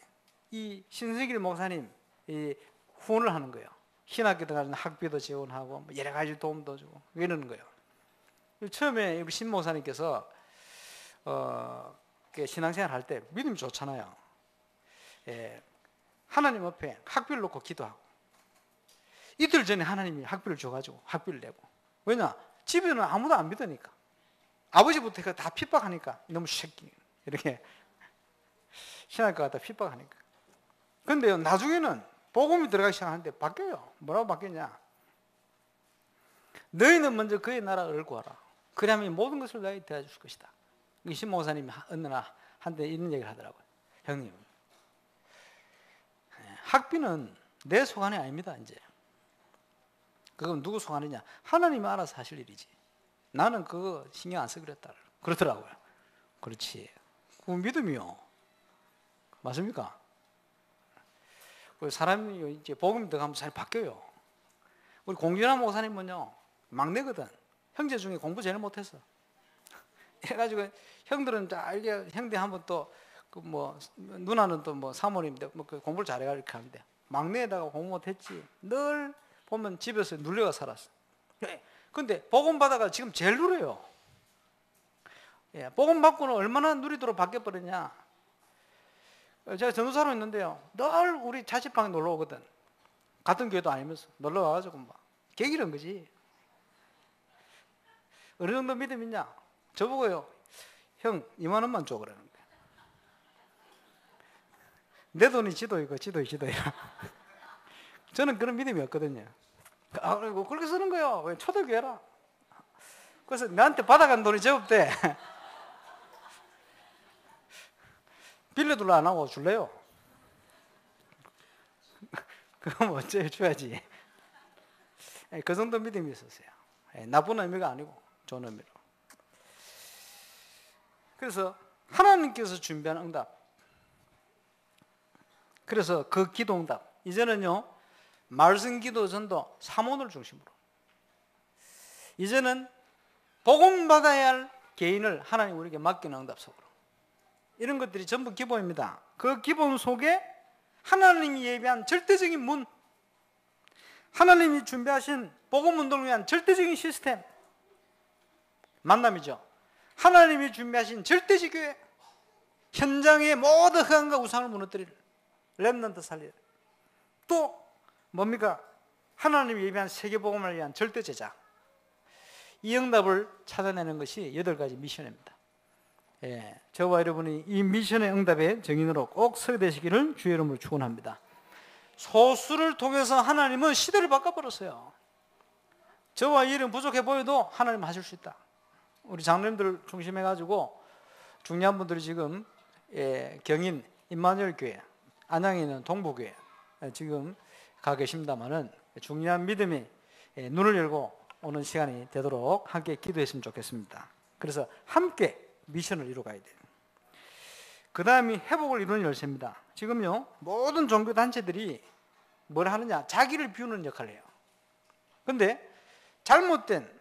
이 신성길 목사님 이 후원을 하는 거예요. 신학교 들어가는 학비도 지원하고 여러 가지 도움도 주고 이러는 거예요. 처음에 우리 신 목사님께서 신앙생활 할 때 믿음이 좋잖아요. 하나님 앞에 학비를 놓고 기도하고 이틀 전에 하나님이 학비를 줘가지고 학비를 내고. 왜냐? 집에는 아무도 안 믿으니까. 아버지부터 다 핍박하니까 너무 새끼 이렇게 신학교 갔다 핍박하니까. 근데요 나중에는 복음이 들어가기 시작하는데 바뀌어요. 뭐라고 바뀌냐? 너희는 먼저 그의 나라를 구하라. 그러면 모든 것을 너희 대해줄 것이다. 신 목사님이 어느 날 한때 이런 얘기를 하더라고요. 형님, 학비는 내 소관이 아닙니다. 이제 그건 누구 소관이냐? 하나님이 알아서 하실 일이지. 나는 그거 신경 안 쓰기로 했다. 그러더라고요. 그렇지. 그 믿음이요. 맞습니까? 사람이 이제 복음 들어가면 잘 바뀌어요. 우리 공진환 목사님은요 막내거든. 형제 중에 공부 제일 못했어. 해가지고 형들은 알게 형들 한번 또 그 뭐 누나는 또 뭐 사모님인데 뭐 그 공부를 잘해가 이렇게 하는데 막내에다가 공부 못했지. 늘 보면 집에서 눌려가 살았어. 근데 복음 받아가 지금 제일 누려요. 예, 복음 받고는 얼마나 누리도록 바뀌어 버렸냐. 제가 전도사로 있는데요. 늘 우리 자취방에 놀러 오거든. 같은 교회도 아니면서 놀러 와가지고 막 개기는 거지. 어느 정도 믿음 있냐? 저보고요. 형 2만 원만 줘 그러는 거야. 내 돈이 지도이고 지도이라. 저는 그런 믿음이 없거든요. 그리고 그렇게 쓰는 거예요. 왜 초대교회라. 그래서 나한테 받아간 돈이 제법돼. 빌려둘라 안 하고 줄래요? 그럼 어째 줘야지. 그 정도 믿음이 있었어요. 나쁜 의미가 아니고 좋은 의미로. 그래서 하나님께서 준비한 응답. 그래서 그 기도 응답. 이제는요, 말씀 기도 전도 사모를 중심으로. 이제는 복음 받아야 할 개인을 하나님 우리에게 맡기는 응답 속으로. 이런 것들이 전부 기본입니다. 그 기본 속에 하나님이 예비한 절대적인 문, 하나님이 준비하신 복음 운동을 위한 절대적인 시스템, 만남이죠. 하나님이 준비하신 절대적 교회, 현장의 모든 흑암과 우상을 무너뜨릴 렘넌트 살릴. 또 뭡니까? 하나님이 예비한 세계복음을 위한 절대 제자. 이 응답을 찾아내는 것이 8가지 미션입니다. 예, 저와 여러분이 이 미션의 응답의 증인으로 꼭 서게 되시기를 주의 이름으로 축원합니다. 소수를 통해서 하나님은 시대를 바꿔버렸어요. 저와 이 일은 부족해 보여도 하나님은 하실 수 있다. 우리 장로님들 중심해가지고 중요한 분들이 지금 경인 임마누엘 교회, 안양에 있는 동부교회 지금 가 계십니다마는 중요한 믿음이 눈을 열고 오는 시간이 되도록 함께 기도했으면 좋겠습니다. 그래서 함께 미션을 이루어가야 돼요. 그 다음이 회복을 이루는 열쇠입니다. 지금요, 모든 종교 단체들이 뭘 하느냐? 자기를 비우는 역할을 해요. 근데 잘못된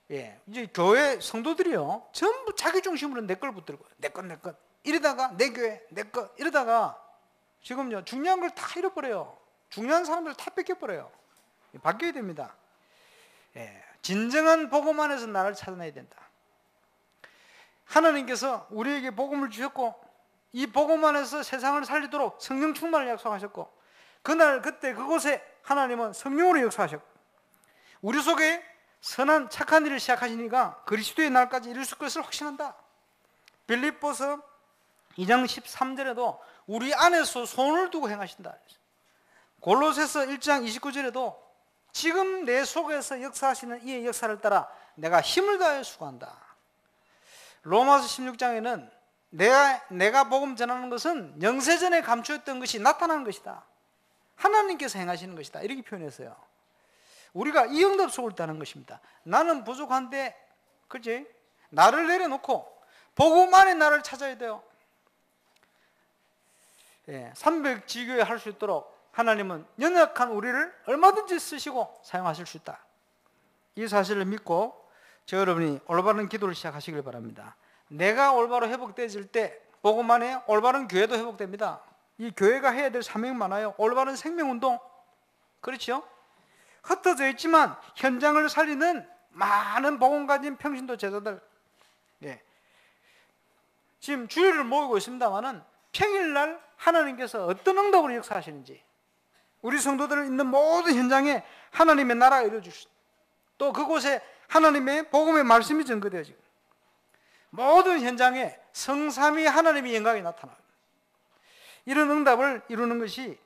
이제 교회 성도들이요, 전부 자기 중심으로 내 걸 붙들고 내 것 이러다가 내 교회 내 것 이러다가 지금요 중요한 걸 다 잃어버려요. 중요한 사람들 다 뺏겨버려요. 바뀌어야 됩니다. 진정한 복음 안에서 나를 찾아내야 된다. 하나님께서 우리에게 복음을 주셨고 이 복음 안에서 세상을 살리도록 성령 충만을 약속하셨고 그날 그때 그곳에 하나님은 성령으로 역사하셨고 우리 속에 선한 착한 일을 시작하시니까 그리스도의 날까지 이룰 것을 확신한다. 빌립보서 2장 13절에도 우리 안에서 손을 두고 행하신다. 골로새서 1장 29절에도 지금 내 속에서 역사하시는 이의 역사를 따라 내가 힘을 다하여 수고한다. 로마서 16장에는 내가 복음 전하는 것은 영세전에 감추었던 것이 나타나는 것이다. 하나님께서 행하시는 것이다. 이렇게 표현했어요. 우리가 이 응답 속을 따는 것입니다. 나는 부족한데, 그렇지? 나를 내려놓고 복음 안에 나를 찾아야 돼요. 300지교회 할 수 있도록 하나님은 연약한 우리를 얼마든지 쓰시고 사용하실 수 있다. 이 사실을 믿고 저 여러분이 올바른 기도를 시작하시길 바랍니다. 내가 올바로 회복되어질 때 복음 안에 올바른 교회도 회복됩니다. 이 교회가 해야 될 사명이 많아요. 올바른 생명운동, 그렇죠? 흩어져 있지만 현장을 살리는 많은 복음 가진 평신도 제자들, 지금 주일을 모이고 있습니다만은 평일날 하나님께서 어떤 응답으로 역사하시는지 우리 성도들 있는 모든 현장에 하나님의 나라가 이루어지시고 또 그곳에 하나님의 복음의 말씀이 전거되어지고 모든 현장에 성삼위 하나님의 영광이 나타나요. 이런 응답을 이루는 것이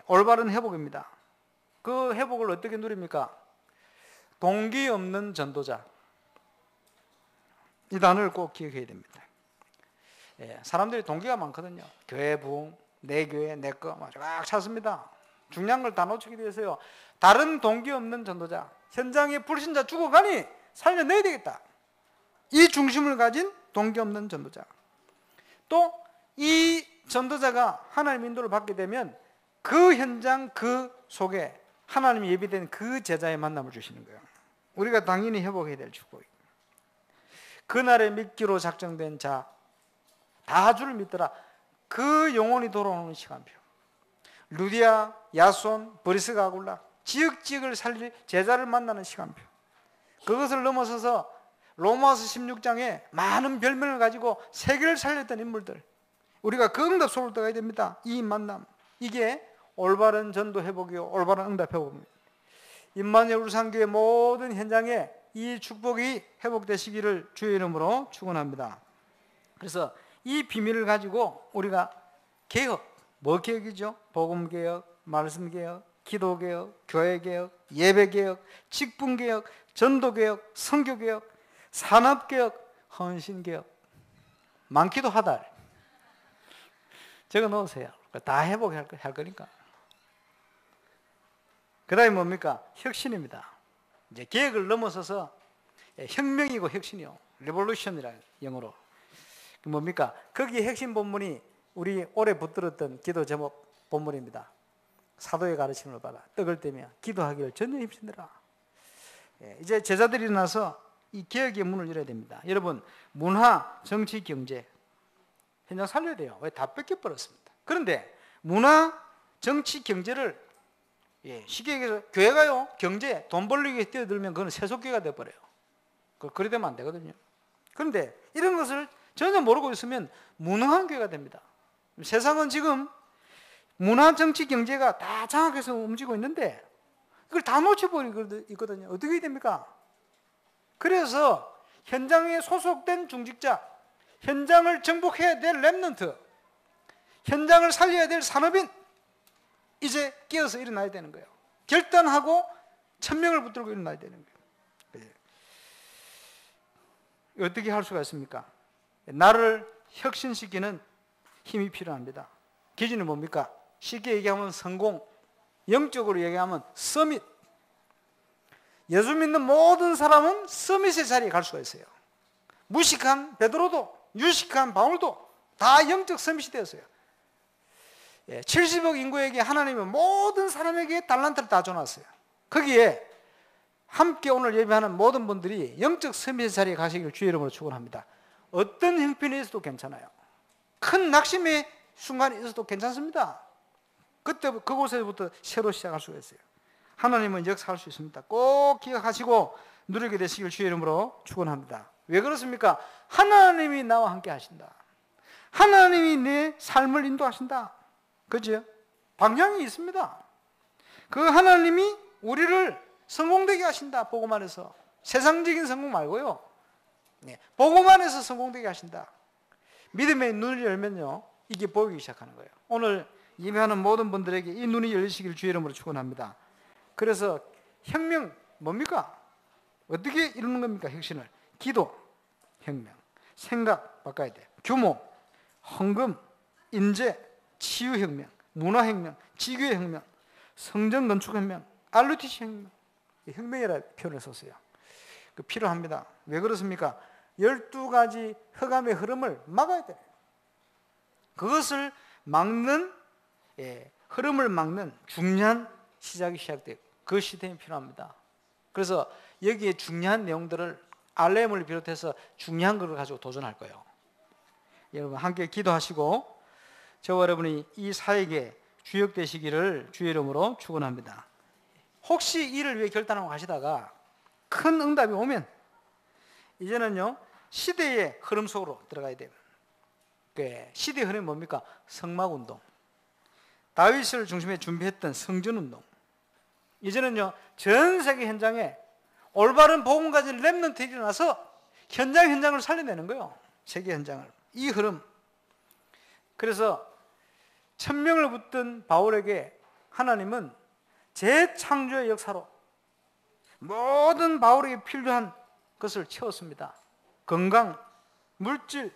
올바른 회복입니다. 그 회복을 어떻게 누립니까? 동기 없는 전도자. 이 단어를 꼭 기억해야 됩니다. 사람들이 동기가 많거든요. 교회 부흥, 내 교회, 내 거 쫙 찾습니다. 중요한 걸 다 놓치게 되어서요. 다른 동기 없는 전도자, 현장에 불신자 죽어가니 살려내야 되겠다. 이 중심을 가진 동기 없는 전도자. 또 이 전도자가 하나님의 인도를 받게 되면 그 현장 그 속에 하나님이 예비된 그 제자의 만남을 주시는 거예요. 우리가 당연히 회복해야 될 축복이에요. 그날에 믿기로 작정된 자 다 주를 믿더라. 그 영혼이 돌아오는 시간표. 루디아, 야손, 브리스가 아굴라, 지역을 살릴 제자를 만나는 시간표. 그것을 넘어서서 로마서 16장에 많은 별명을 가지고 세계를 살렸던 인물들, 우리가 그 응답 속으로 들어가야 됩니다. 이 만남, 이게 올바른 전도 회복이요, 올바른 응답 회복입니다. 임마누엘 울산교회 모든 현장에 이 축복이 회복되시기를 주의 이름으로 축원합니다. 그래서 이 비밀을 가지고 우리가 개혁, 뭐 개혁이죠? 복음개혁, 말씀개혁, 기도개혁, 교회개혁, 예배개혁, 직분개혁, 전도개혁, 선교개혁, 산업개혁, 헌신개혁, 많기도 하다. 적어 놓으세요. 다 회복할 거니까. 그 다음에 뭡니까? 혁신입니다. 이제 개혁을 넘어서서 혁명이고 혁신이요. 레볼루션이라 영어로. 뭡니까? 거기에 핵심 본문이 우리 올해 붙들었던 기도 제목 본문입니다. 사도의 가르침을 받아 떡을 떼며 기도하기를 전혀 힘쓰느라. 이제 제자들이 일어나서 이 개혁의 문을 열어야 됩니다. 여러분, 문화, 정치, 경제 현장 살려야 돼요. 왜? 다 뺏겨버렸습니다. 그런데 문화, 정치, 경제를 쉽게 얘기해서 교회가요, 경제, 돈 벌기 위해 뛰어들면 그건 세속교회가 돼버려요. 그래 되면 안 되거든요. 그런데 이런 것을 전혀 모르고 있으면 무능한 교회가 됩니다. 세상은 지금 문화, 정치, 경제가 다 장악해서 움직이고 있는데 이걸 다 놓쳐버리고 있거든요. 어떻게 해야 됩니까? 그래서 현장에 소속된 중직자, 현장을 정복해야 될 랩런트, 현장을 살려야 될 산업인, 이제 깨어서 일어나야 되는 거예요. 결단하고 천명을 붙들고 일어나야 되는 거예요. 어떻게 할 수가 있습니까? 나를 혁신시키는 힘이 필요합니다. 기준은 뭡니까? 쉽게 얘기하면 성공, 영적으로 얘기하면 서밋. 예수 믿는 모든 사람은 서밋의 자리에 갈 수가 있어요. 무식한 베드로도, 유식한 바울도 다 영적 서밋이 되었어요. 70억 인구에게 하나님은 모든 사람에게 달란트를 다 줘놨어요. 거기에 함께 오늘 예배하는 모든 분들이 영적 서밋의 자리에 가시길 주의 이름으로 축원합니다. 어떤 형편이 있어도 괜찮아요. 큰 낙심의 순간이 있어도 괜찮습니다. 그때 그곳에서부터 새로 시작할 수가 있어요. 하나님은 역사할 수 있습니다. 꼭 기억하시고 누리게 되시길 주의 이름으로 축원합니다. 왜 그렇습니까? 하나님이 나와 함께 하신다. 하나님이 내 삶을 인도하신다. 그죠? 방향이 있습니다. 그 하나님이 우리를 성공되게 하신다. 복음 안에서. 세상적인 성공 말고요. 복음 안에서 성공되게 하신다. 믿음의 눈을 열면요, 이게 보이기 시작하는 거예요. 오늘 예배하는 모든 분들에게 이 눈이 열리시길 주의 이름으로 축원합니다. 그래서 혁명 뭡니까? 어떻게 이루는 겁니까? 혁신을. 기도, 혁명. 생각 바꿔야 돼. 규모, 헌금, 인재, 치유혁명, 문화혁명, 지교혁명, 성전건축혁명, RUTC 혁명. 혁명이라는 표현을 썼어요. 필요합니다. 왜 그렇습니까? 12가지 흑암의 흐름을 막아야 돼요. 그것을 막는, 흐름을 막는 중요한 시작이 시작돼요. 그 시스템이 필요합니다. 그래서 여기에 중요한 내용들을 RM을 비롯해서 중요한 것을 가지고 도전할 거예요. 여러분 함께 기도하시고 저와 여러분이 이 사역에 주역되시기를 주의 이름으로 축원합니다. 혹시 이를 위해 결단하고 가시다가 큰 응답이 오면 이제는요, 시대의 흐름 속으로 들어가야 돼요. 시대의 흐름이 뭡니까? 성막운동, 다윗을 중심에 준비했던 성전운동. 이제는요, 전 세계 현장에 올바른 복음 가진 렘넌트가 일어나서 현장을 살려내는 거예요. 세계 현장을. 이 흐름. 그래서 천명을 붙든 바울에게 하나님은 재창조의 역사로 모든 바울에게 필요한 것을 채웠습니다. 건강, 물질,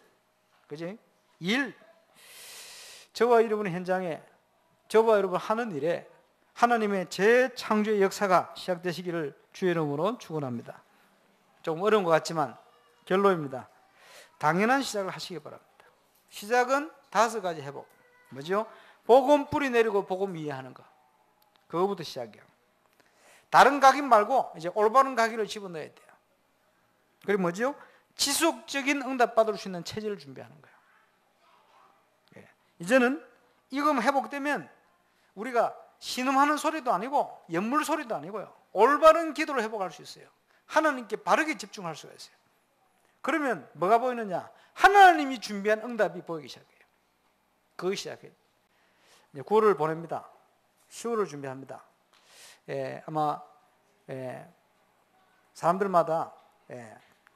그지? 일. 저와 여러분의 현장에, 저와 여러분 하는 일에 하나님의 재창조의 역사가 시작되시기를 주의 이름으로 축원합니다. 좀 어려운 것 같지만 결론입니다. 당연한 시작을 하시기 바랍니다. 시작은 5가지 회복. 뭐죠? 복음 뿌리 내리고 복음 이해하는 거. 그거부터 시작이에요. 다른 각인 말고 이제 올바른 각인을 집어넣어야 돼요. 그리고 뭐죠? 지속적인 응답 받을 수 있는 체질을 준비하는 거예요. 이제는 이거 회복되면 우리가 신음하는 소리도 아니고 연물 소리도 아니고요, 올바른 기도를 회복할 수 있어요. 하나님께 바르게 집중할 수가 있어요. 그러면 뭐가 보이느냐? 하나님이 준비한 응답이 보이기 시작해요. 그거 시작해요. 9월을 보냅니다. 10월을 준비합니다. 아마 사람들마다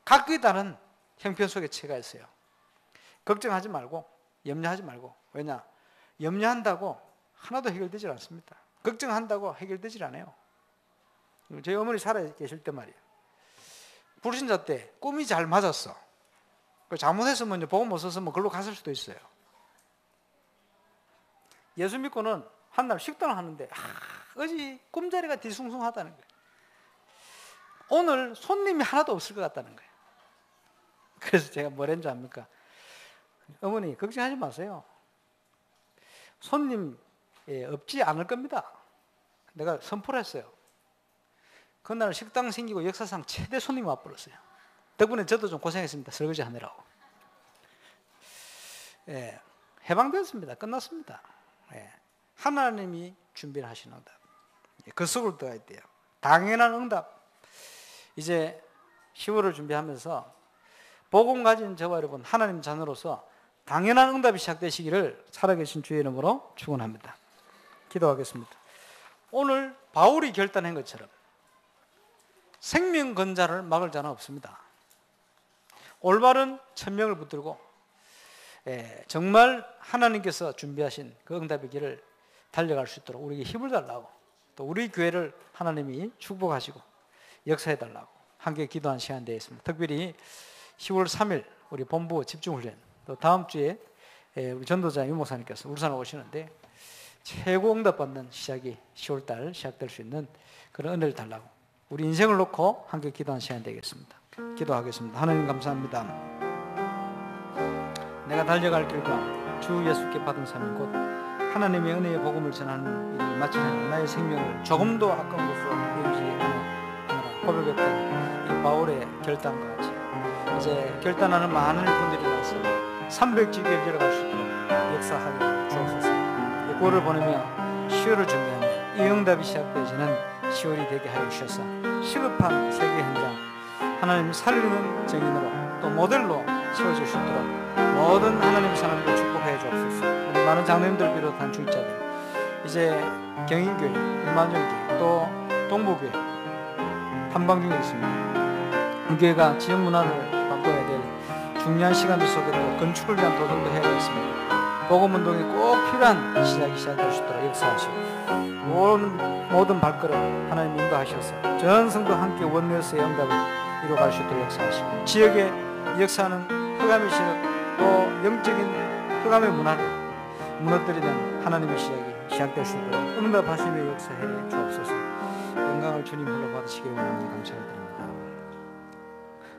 각기 다른 형편속의 체가 있어요. 걱정하지 말고, 염려하지 말고. 왜냐? 염려한다고 하나도 해결되지 않습니다. 걱정한다고 해결되지 않아요. 저희 어머니 살아 계실 때 말이에요, 불신자 때 꿈이 잘 맞았어. 잘못했으면 복음 못 썼으면 글로 갔을 수도 있어요. 예수 믿고는 한날 식단을 하는데 어지 꿈자리가 뒤숭숭하다는 거예요. 오늘 손님이 하나도 없을 것 같다는 거예요. 그래서 제가 뭐랬는지 압니까? 어머니 걱정하지 마세요. 손님 없지 않을 겁니다. 내가 선포를 했어요. 그날 식당 생기고 역사상 최대 손님이 와버렸어요. 덕분에 저도 좀 고생했습니다. 설거지 하느라고. 해방되었습니다. 끝났습니다. 하나님이 준비를 하신 응답, 그 속으로 들어가야 돼요. 당연한 응답. 이제 10월을 준비하면서 복음 가진 저와 여러분, 하나님 자녀로서 당연한 응답이 시작되시기를 살아계신 주의 이름으로 축원합니다. 기도하겠습니다. 오늘 바울이 결단한 것처럼 생명 건자를 막을 자는 없습니다. 올바른 천명을 붙들고 정말 하나님께서 준비하신 그 응답의 길을 달려갈 수 있도록 우리에게 힘을 달라고, 또 우리 교회를 하나님이 축복하시고 역사해 달라고 함께 기도한 시간 되겠습니다. 특별히 10월 3일 우리 본부 집중훈련, 또 다음 주에 우리 전도자 유 목사님께서 울산에 오시는데 최고 응답받는 시작이 10월달 시작될 수 있는 그런 은혜를 달라고 우리 인생을 놓고 함께 기도한 시간 되겠습니다. 기도하겠습니다. 하나님 감사합니다. 내가 달려갈 길과 주 예수께 받은 사명 곧 하나님의 은혜의 복음을 전하는 일을 마치는 나의 생명을 조금도 아까운 것으로 여기지 않으라 고백했던 이 바울의 결단과 같이 이제 결단하는 많은 분들이 나서 300지교를 열어갈 수 있도록 역사하여 주옵소서. 9월을 보내며 10월을 준비하며 이 응답이 시작되어지는 10월이 되게 하여 주셔서 시급한 세계 현장 하나님 살리는 증인으로 또 모델로 세워질 수 있도록 모든 하나님 사람들 축복해 주옵소서. 우리 많은 장로님들 비롯한 주입자들 이제 경인교회, 일만정교회 또 동부교회 탐방 중에 있습니다. 이 교회가 지역 문화를 바꿔야 될 중요한 시간들 속에 또 건축을 위한 도전도 해야 되겠습니다. 복음운동이 꼭 필요한 시작이 시작될 수 있도록 역사하시고 모든 발걸음 하나님 인도하셔서 전 성도 함께 원내에서의 응답을 이루어갈 수 있도록 역사하시고 지역에 역사하는 흑암의 시작 또 영적인 흑암의 문화를 무너뜨리는 하나님의 시작이 시작될 수 있도록 응답하시며 역사해 주옵소서. 영광을 주님 홀로 받으시기 원합니다. 감사를 드립니다.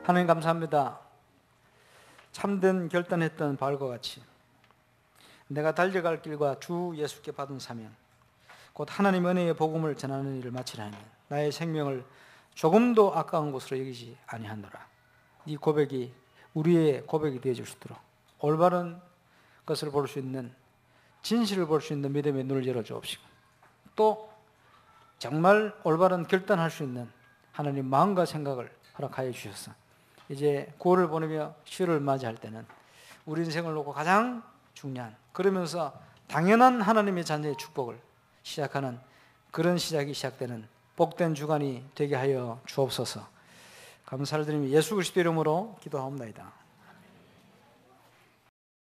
하나님 감사합니다. 참된 결단했던 바울과 같이 내가 달려갈 길과 주 예수께 받은 사명 곧 하나님 은혜의 복음을 전하는 일을 마치라 하면 나의 생명을 조금도 아까운 것으로 여기지 아니하노라. 이 고백이 우리의 고백이 되어줄 수 있도록 올바른 것을 볼 수 있는, 진실을 볼 수 있는 믿음의 눈을 열어주옵시고 또 정말 올바른 결단할 수 있는 하나님 마음과 생각을 허락하여 주셔서 이제 9월을 보내며 10월을 맞이할 때는 우리 인생을 놓고 가장 중요한, 그러면서 당연한 하나님의 자녀의 축복을 시작하는 그런 시작이 시작되는 복된 주간이 되게 하여 주옵소서. 감사를 드리며 예수 그리스도 이름으로 기도하옵나이다.